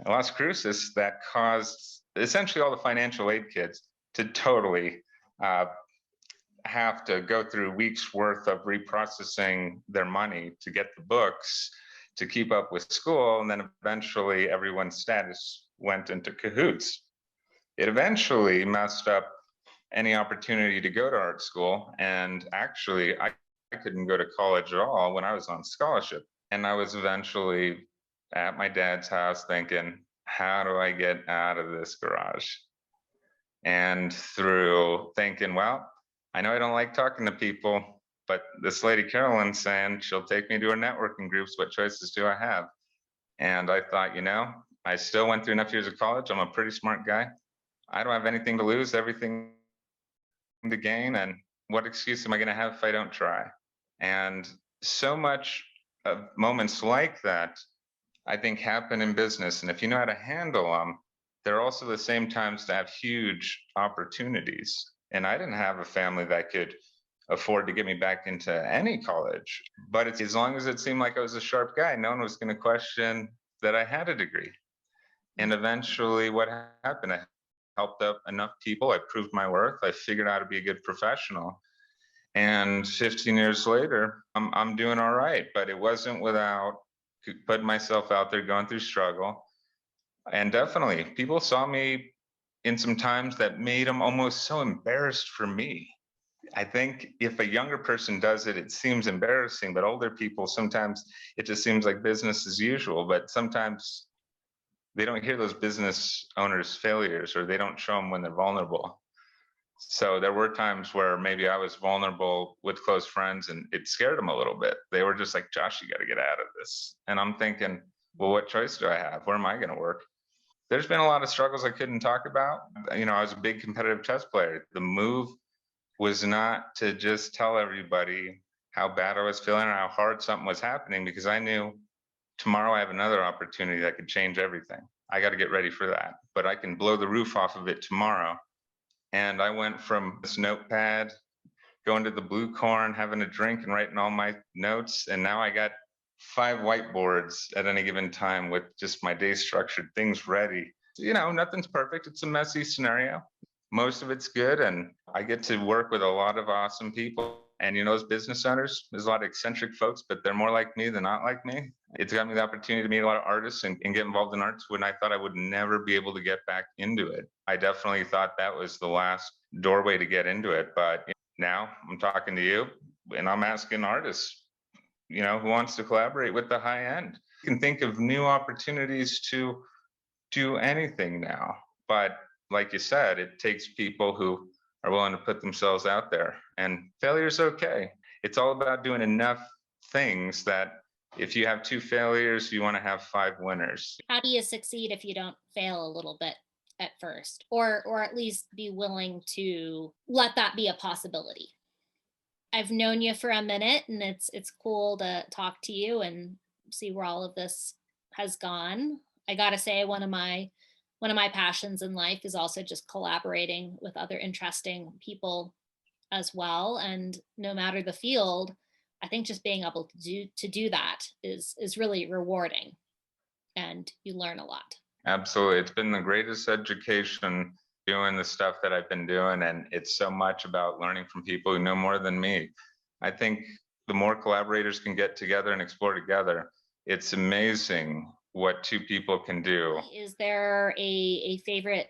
Las Cruces that caused essentially all the financial aid kids to totally have to go through weeks worth of reprocessing their money to get the books to keep up with school. And then eventually everyone's status went into cahoots. It eventually messed up any opportunity to go to art school. And actually, I couldn't go to college at all when I was on scholarship. And I was eventually at my dad's house thinking, how do I get out of this garage? And through thinking, well, I know I don't like talking to people, but this lady Carolyn's saying she'll take me to her networking groups. What choices do I have? And I thought, you know, I still went through enough years of college. I'm a pretty smart guy. I don't have anything to lose, everything to gain. And what excuse am I going to have if I don't try? And so much of moments like that, I think, happen in business. And if you know how to handle them, they're also the same times to have huge opportunities. And I didn't have a family that could afford to get me back into any college. But it's, as long as it seemed like I was a sharp guy, no one was going to question that I had a degree. And eventually what happened, I helped up enough people. I proved my worth. I figured out how to be a good professional. And 15 years later, I'm doing all right. But it wasn't without putting myself out there, going through struggle. And definitely, people saw me in some times that made them almost so embarrassed for me. I think if a younger person does it, it seems embarrassing, but older people, sometimes it just seems like business as usual. But sometimes they don't hear those business owners' failures, or they don't show them when they're vulnerable. So there were times where maybe I was vulnerable with close friends and it scared them a little bit. They were just like, Josh, you got to get out of this. And I'm thinking, well, what choice do I have? Where am I going to work? There's been a lot of struggles I couldn't talk about. You know, I was a big competitive chess player. The move was not to just tell everybody how bad I was feeling or how hard something was happening, because I knew tomorrow I have another opportunity that could change everything. I got to get ready for that, but I can blow the roof off of it tomorrow. And I went from this notepad, going to the Blue Corn, having a drink and writing all my notes. And now I got 5 whiteboards at any given time with just my day structured things ready Nothing's perfect. It's a messy scenario. Most of it's good. And I get to work with a lot of awesome people. And, as business owners, there's a lot of eccentric folks, but they're more like me than not like me. It's got me the opportunity to meet a lot of artists and get involved in arts when I thought I would never be able to get back into it. I definitely thought that was the last doorway to get into it. But now I'm talking to you and I'm asking artists, who wants to collaborate with the high end. You can think of new opportunities to do anything now. But like you said, it takes people who are willing to put themselves out there, and failure is okay. It's all about doing enough things that if you have 2 failures, you want to have 5 winners. How do you succeed if you don't fail a little bit at first, or at least be willing to let that be a possibility? I've known you for a minute, and it's cool to talk to you and see where all of this has gone. I gotta say, one of my passions in life is also just collaborating with other interesting people as well. And no matter the field, I think just being able to do that is really rewarding, and you learn a lot. Absolutely. It's been the greatest education doing the stuff that I've been doing. And it's so much about learning from people who know more than me. I think the more collaborators can get together and explore together, it's amazing what 2 people can do. Is there a favorite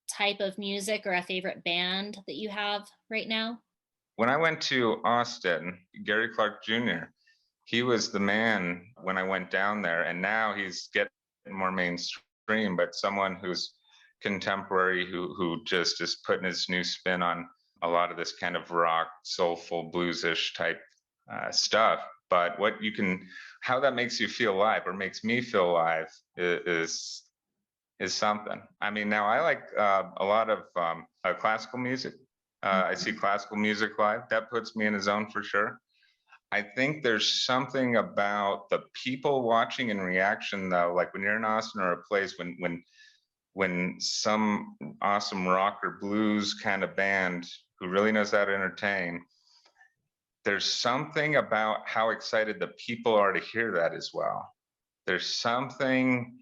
type of music or a favorite band that you have right now? When I went to Austin, Gary Clark Jr., he was the man when I went down there, and now he's getting more mainstream, but someone who's contemporary, who just is putting his new spin on a lot of this kind of rock, soulful, bluesish type stuff. But how that makes you feel alive, or makes me feel alive, is something. I mean, now I like a lot of classical music. I see classical music live. That puts me in a zone for sure. I think there's something about the people watching and reaction, though, like when you're in Austin or a place when some awesome rock or blues kind of band who really knows how to entertain, there's something about how excited the people are to hear that as well. There's something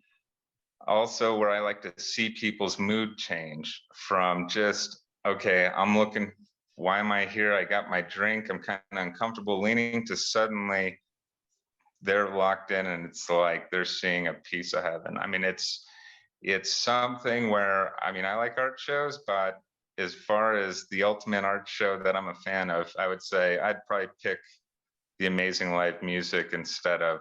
also where I like to see people's mood change from just, okay, I'm looking, why am I here? I got my drink, I'm kind of uncomfortable leaning, to suddenly they're locked in and it's like they're seeing a piece of heaven. I mean, it's something where, I mean, I like art shows, but as far as the ultimate art show that I'm a fan of, I would say I'd probably pick the amazing live music instead of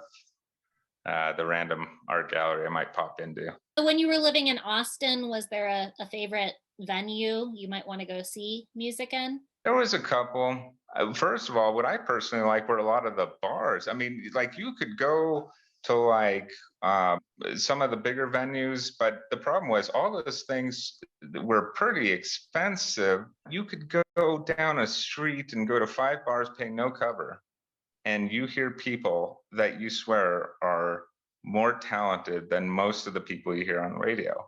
the random art gallery I might pop into. So when you were living in Austin, was there a favorite venue you might want to go see music in? There was a couple. First of all, what I personally like were a lot of the bars. I mean, like you could go to like some of the bigger venues, but the problem was all those things were pretty expensive. You could go down a street and go to 5 bars paying no cover, and you hear people that you swear are more talented than most of the people you hear on radio.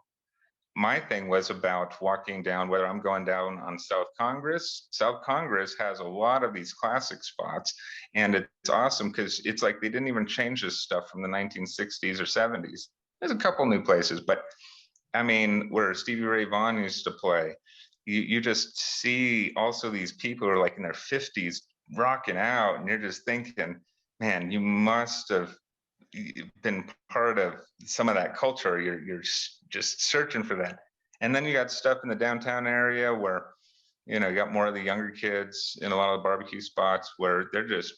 My thing was about walking down, whether I'm going down on South Congress. South Congress has a lot of these classic spots, and it's awesome because it's like they didn't even change this stuff from the 1960s or 70s. There's a couple new places, but I mean, where Stevie Ray Vaughan used to play, you just see also these people who are like in their 50s rocking out, and you're just thinking, man, you must have been part of some of that culture. You're just searching for that. And then you got stuff in the downtown area where, you got more of the younger kids in a lot of the barbecue spots where they're just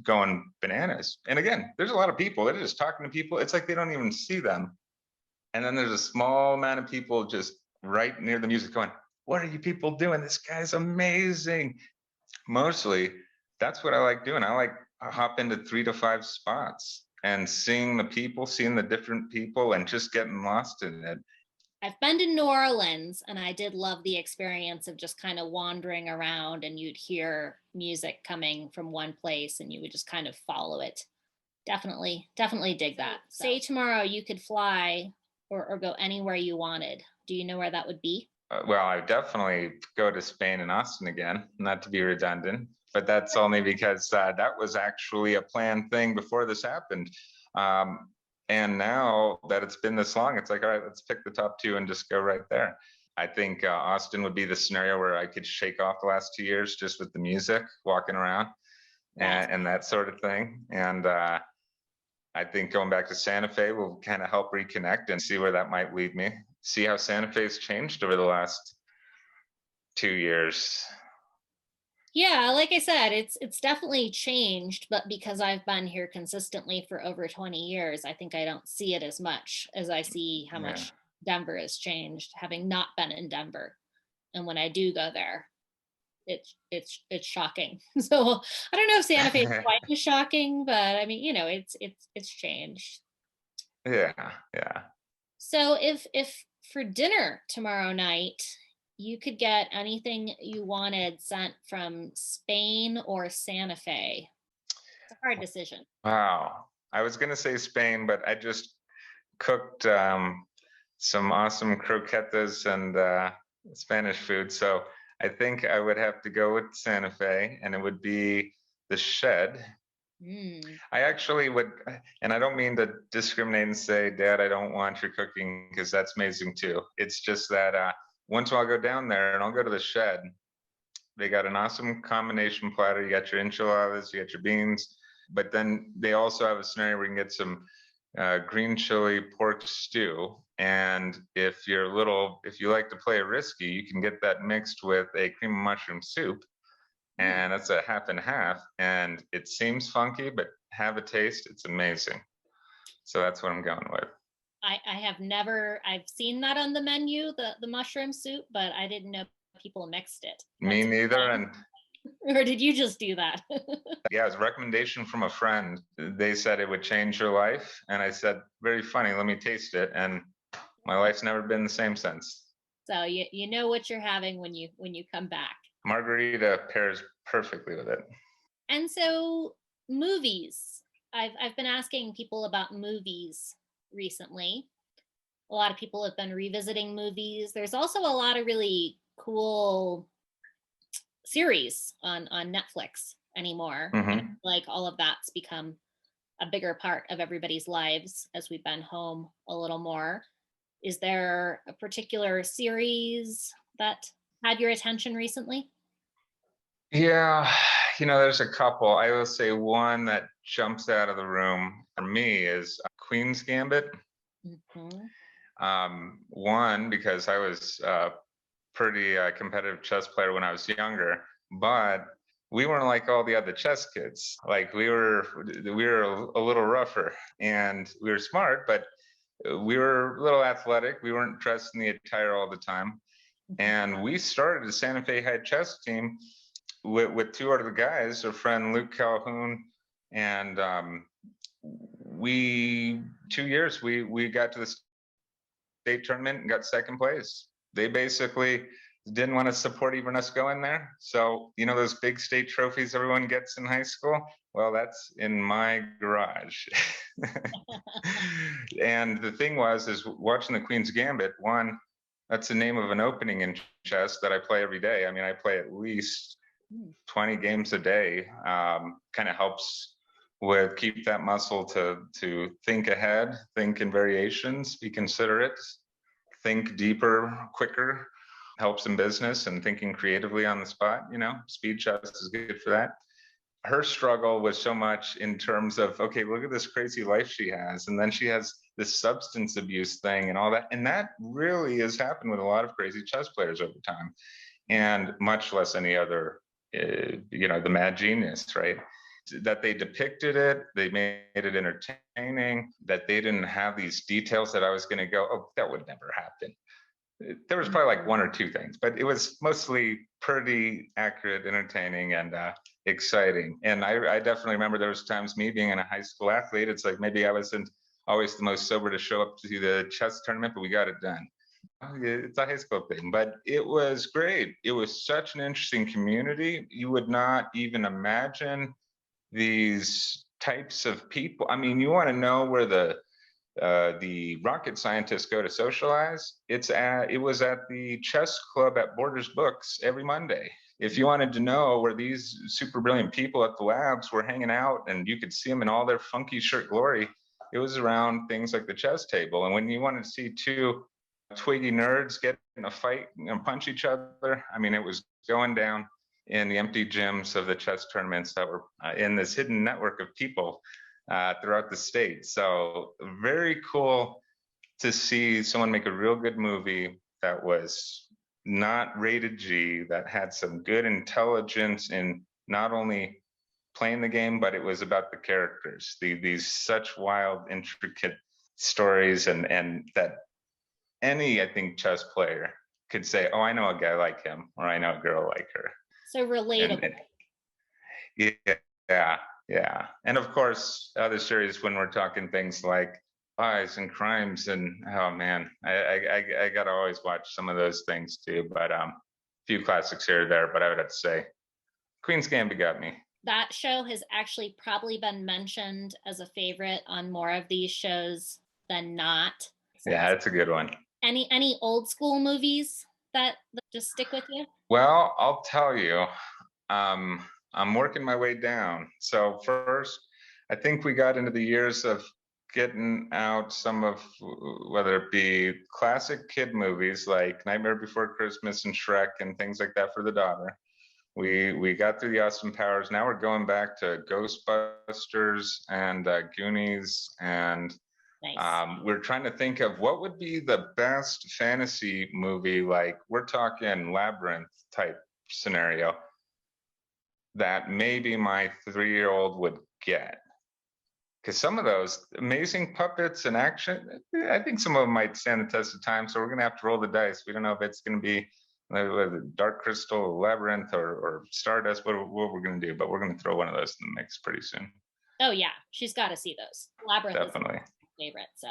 going bananas. And again, there's a lot of people, they're just talking to people. It's like they don't even see them. And then there's a small amount of people just right near the music going, what are you people doing? This guy's amazing. Mostly, that's what I like doing. I hop into 3 to 5 spots and seeing the people, seeing the different people, and just getting lost in it. I've been to New Orleans, and I did love the experience of just kind of wandering around, and you'd hear music coming from one place and you would just kind of follow it. Definitely dig that. So. Say tomorrow you could fly or go anywhere you wanted. Do you know where that would be? Well, I definitely go to Spain and Austin again, not to be redundant, but that's only because that was actually a planned thing before this happened. And now that it's been this long, it's like, all right, let's pick the top two and just go right there. I think Austin would be the scenario where I could shake off the last 2 years just with the music, walking around and that sort of thing. And I think going back to Santa Fe will kind of help reconnect and see where that might lead me. See how Santa Fe's changed over the last 2 years. Yeah, like I said, it's definitely changed, but because I've been here consistently for over 20 years, I think I don't see it as much as I see how much Denver has changed, having not been in Denver. And when I do go there, it's shocking. So I don't know if Santa Fe is quite as shocking, but I mean, you know, it's changed. Yeah. So if for dinner tomorrow night you could get anything you wanted sent from Spain or Santa Fe, it's a hard decision. Wow. I was gonna say Spain, but I just cooked some awesome croquetas and Spanish food. So I think I would have to go with Santa Fe, and it would be the shed. I actually would, and I don't mean to discriminate and say, Dad, I don't want your cooking, because that's amazing too. It's just that once I'll go down there and I'll go to the shed. They got an awesome combination platter. You got your enchiladas, you got your beans, but then they also have a scenario where you can get some green chili pork stew. And if you like to play it risky, you can get that mixed with a cream of mushroom soup. And that's a half and half. And it seems funky, but have a taste. It's amazing. So that's what I'm going with. I've seen that on the menu, the mushroom soup, but I didn't know people mixed it. Me neither. Or did you just do that? Yeah, it was a recommendation from a friend. They said it would change your life. And I said, very funny, let me taste it. And my life's never been the same since. So you know what you're having when you come back. Margarita pairs perfectly with it. And so movies. I've been asking people about movies recently. A lot of people have been revisiting movies. There's also a lot of really cool series on Netflix anymore. Like all of that's become a bigger part of everybody's lives as we've been home a little more. Is there a particular series that had your attention recently? Yeah, there's a couple. I will say one that jumps out of the room for me is Queen's Gambit. One, because I was pretty competitive chess player when I was younger, but we weren't like all the other chess kids. Like we were a little rougher, and we were smart, but we were a little athletic. We weren't dressed in the attire all the time. And we started the Santa Fe High chess team with two other guys, our friend Luke Calhoun, and 2 years we got to the state tournament and got second place. They basically didn't want to support even us going there. So, those big state trophies everyone gets in high school? Well, that's in my garage. And the thing is watching the Queen's Gambit, one, that's the name of an opening in chess that I play every day. I mean, I play at least 20 games a day. Kind of helps with keep that muscle to think ahead, think in variations, be considerate, think deeper, quicker, helps in business and thinking creatively on the spot. Speed chess is good for that. Her struggle was so much in terms of, okay, look at this crazy life she has. And then she has this substance abuse thing and all that. And that really has happened with a lot of crazy chess players over time, and much less any other, the mad genius, right? That they depicted it, they made it entertaining, that they didn't have these details that I was going to go, oh, that would never happen. There was probably like one or two things, but it was mostly pretty accurate, entertaining, and exciting. And I definitely remember there was times me being a high school athlete, it's like maybe I wasn't always the most sober to show up to the chess tournament, but we got it done. It's a high school thing, but it was great. It was such an interesting community. You would not even imagine these types of people. I mean, you want to know where the rocket scientists go to socialize? It was at the chess club at Borders Books every Monday. If you wanted to know where these super brilliant people at the labs were hanging out and you could see them in all their funky shirt glory, it was around things like the chess table. And when you wanted to see two twiggy nerds get in a fight and punch each other, I mean, it was going down in the empty gyms of the chess tournaments that were in this hidden network of people throughout the state. So very cool to see someone make a real good movie that was not rated G, that had some good intelligence in not only playing the game, but it was about the characters, these such wild, intricate stories, and that any, I think, chess player could say, oh, I know a guy like him, or I know a girl like her. So relatable. Yeah. And of course, other series when we're talking things like Spies and Crimes, and oh man, I gotta always watch some of those things too. But a few classics here or there. But I would have to say, Queen's Gambit got me. That show has actually probably been mentioned as a favorite on more of these shows than not. Yeah, that's a good one. Any old school movies that just stick with you? Well, I'll tell you, I'm working my way down. So first, I think we got into the years of getting out some of, whether it be classic kid movies like Nightmare Before Christmas and Shrek and things like that for the daughter. We got through the Austin Powers. Now we're going back to Ghostbusters and Goonies, and nice. We're trying to think of what would be the best fantasy movie. Like we're talking Labyrinth type scenario that maybe my 3-year-old would get. Because some of those amazing puppets and action, I think some of them might stand the test of time. So we're going to have to roll the dice. We don't know if it's going to be Dark Crystal, Labyrinth, or Stardust, what we're going to do. But we're going to throw one of those in the mix pretty soon. Oh, yeah. She's got to see those. Labyrinth Definitely. Is my favorite. So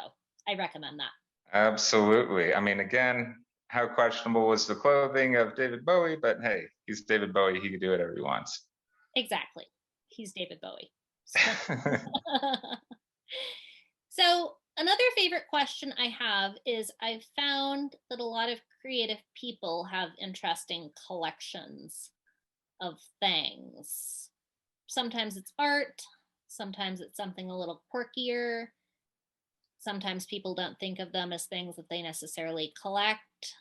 I recommend that. Absolutely. I mean, again, how questionable was the clothing of David Bowie? But hey, he's David Bowie. He can do whatever he wants. Exactly. He's David Bowie. So another favorite question I have is I've found that a lot of creative people have interesting collections of things. Sometimes it's art, sometimes it's something a little quirkier. Sometimes people don't think of them as things that they necessarily collect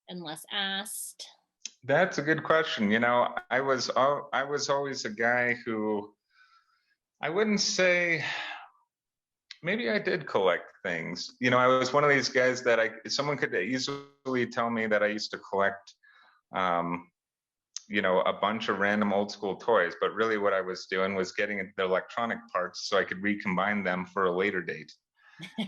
unless asked. That's a good question. You know, I was always a guy who, I wouldn't say, maybe I did collect things. You know, I was one of these guys that someone could easily tell me that I used to collect, you know, a bunch of random old school toys, but really what I was doing was getting the electronic parts so I could recombine them for a later date.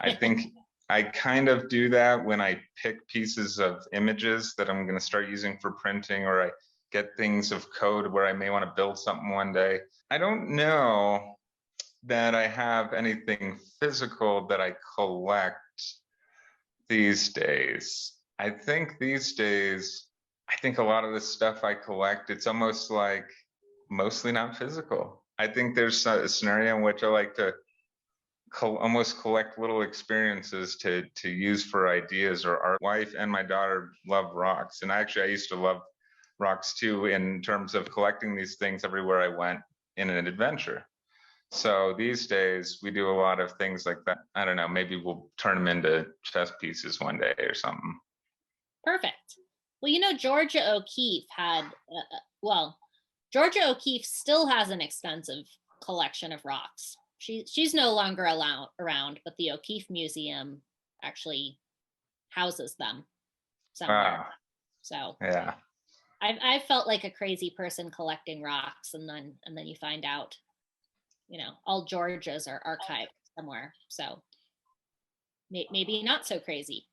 I think I kind of do that when I pick pieces of images that I'm going to start using for printing, or I get things of code where I may want to build something one day. I don't know that I have anything physical that I collect these days. I think these days, I think a lot of the stuff I collect, it's almost like mostly not physical. I think there's a scenario in which I like to almost collect little experiences to use for ideas or art. My wife and my daughter love rocks, and actually I used to love rocks too in terms of collecting these things everywhere I went in an adventure. So these days we do a lot of things like that. I don't know, maybe we'll turn them into chess pieces one day or something. Perfect. Well, you know, Georgia O'Keeffe had, Georgia O'Keeffe still has an extensive collection of rocks. She's no longer around, but the O'Keeffe Museum actually houses them somewhere. Wow. So yeah, I felt like a crazy person collecting rocks, and then you find out, you know, all Georgias are archived somewhere. So maybe not so crazy.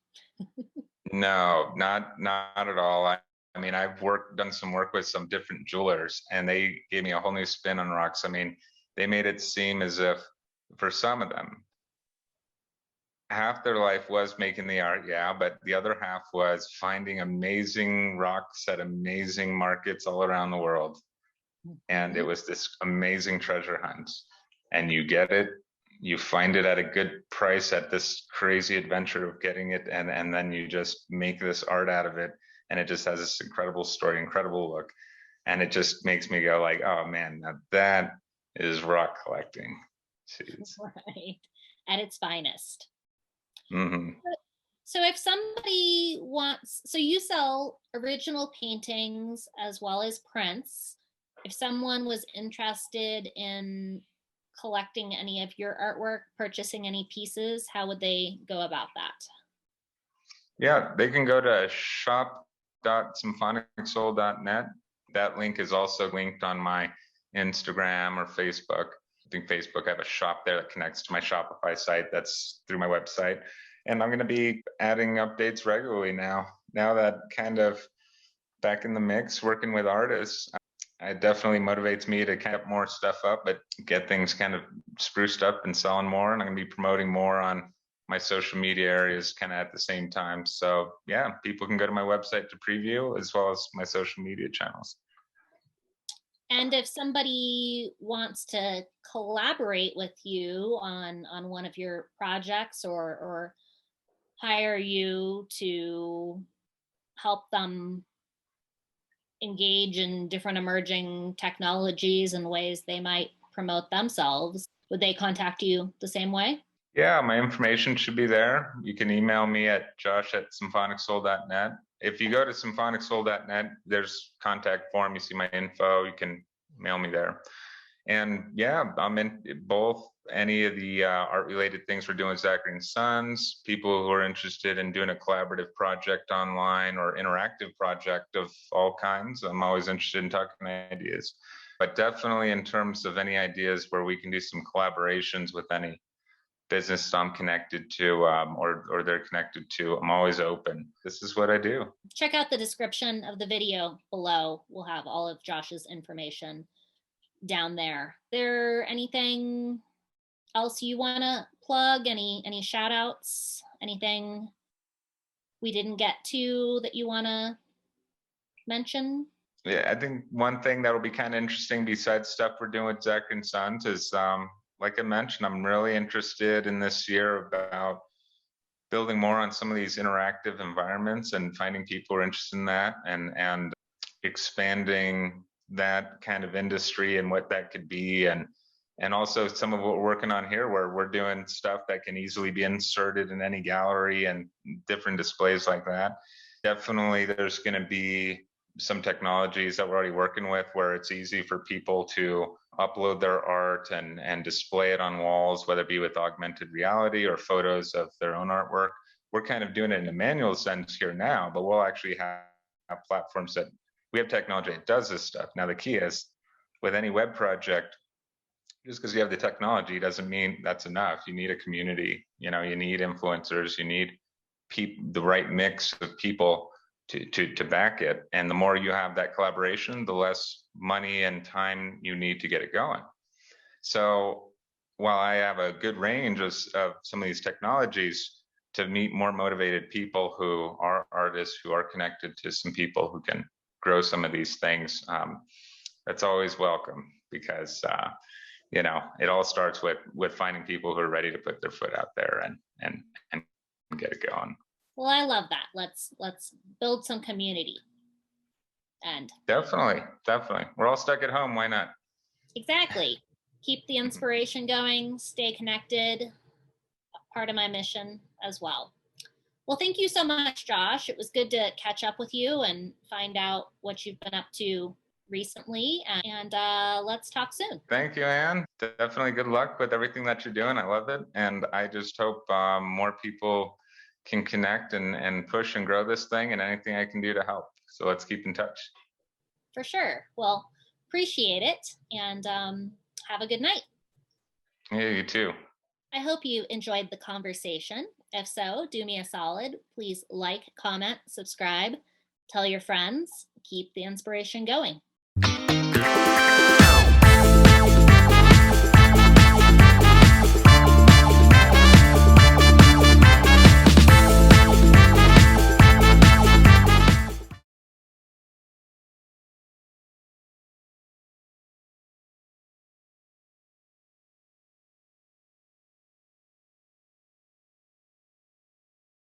No, not at all. I mean, I've done some work with some different jewelers, and they gave me a whole new spin on rocks. I mean, they made it seem as if, for some of them, half their life was making the art, yeah, but the other half was finding amazing rocks at amazing markets all around the world. And it was this amazing treasure hunt. And you get it, you find it at a good price at this crazy adventure of getting it, and then you just make this art out of it, and it just has this incredible story, incredible look. And it just makes me go like, oh man, now that is rock collecting. Jeez. Right. at its finest. Mm-hmm. So if somebody wants, so you sell original paintings as well as prints. If someone was interested in collecting any of your artwork, purchasing any pieces, how would they go about that? Yeah, they can go to shop.symphonicsol.net. That link is also linked on my Instagram or Facebook. I think Facebook, I have a shop there that connects to my Shopify site. That's through my website. And I'm going to be adding updates regularly now. Now that kind of back in the mix, working with artists, it definitely motivates me to kind of more stuff up, but get things kind of spruced up and selling more. And I'm going to be promoting more on my social media areas kind of at the same time. So yeah, people can go to my website to preview as well as my social media channels. And if somebody wants to collaborate with you on one of your projects or hire you to help them engage in different emerging technologies and ways they might promote themselves, would they contact you the same way? Yeah, my information should be there. You can email me at josh@symphonicsol.net. If you go to symphonicsol.net, there's contact form. You see my info. You can mail me there. And yeah, I'm in both any of the art-related things we're doing with Zachary and Sons, people who are interested in doing a collaborative project online or interactive project of all kinds. I'm always interested in talking ideas. But definitely in terms of any ideas where we can do some collaborations with any business I'm connected to or they're connected to, I'm always open. This is what I do. Check out the description of the video below. We'll have all of Josh's information down there. Is there anything else you want to plug? Any shout outs? Anything we didn't get to that you want to mention? Yeah, I think one thing that will be kind of interesting besides stuff we're doing with Zachary and Sons is like I mentioned, I'm really interested in this year about building more on some of these interactive environments and finding people who are interested in that and expanding that kind of industry and what that could be, and also some of what we're working on here where we're doing stuff that can easily be inserted in any gallery and different displays like that. Definitely there's going to be some technologies that we're already working with where it's easy for people to upload their art and display it on walls, whether it be with augmented reality or photos of their own artwork. We're kind of doing it in a manual sense here now, but we'll actually have platforms that we have technology that does this stuff. Now, the key is with any web project, just because you have the technology doesn't mean that's enough. You need a community, you need influencers, you need the right mix of people to back it. And the more you have that collaboration, the less money and time you need to get it going. So while I have a good range of some of these technologies to meet more motivated people who are artists, who are connected to some people who can grow some of these things, that's always welcome because it all starts with finding people who are ready to put their foot out there and get it going. Well, I love that. Let's build some community. And definitely. We're all stuck at home. Why not? Exactly. Keep the inspiration going, stay connected. Part of my mission as well. Well, thank you so much, Josh. It was good to catch up with you and find out what you've been up to recently. And let's talk soon. Thank you, Anne. Definitely good luck with everything that you're doing. I love it. And I just hope more people can connect and push and grow this thing, and anything I can do to help. So let's keep in touch. For sure. Well, appreciate it, and have a good night. Yeah, you too. I hope you enjoyed the conversation. If so, do me a solid. Please like, comment, subscribe, tell your friends, keep the inspiration going.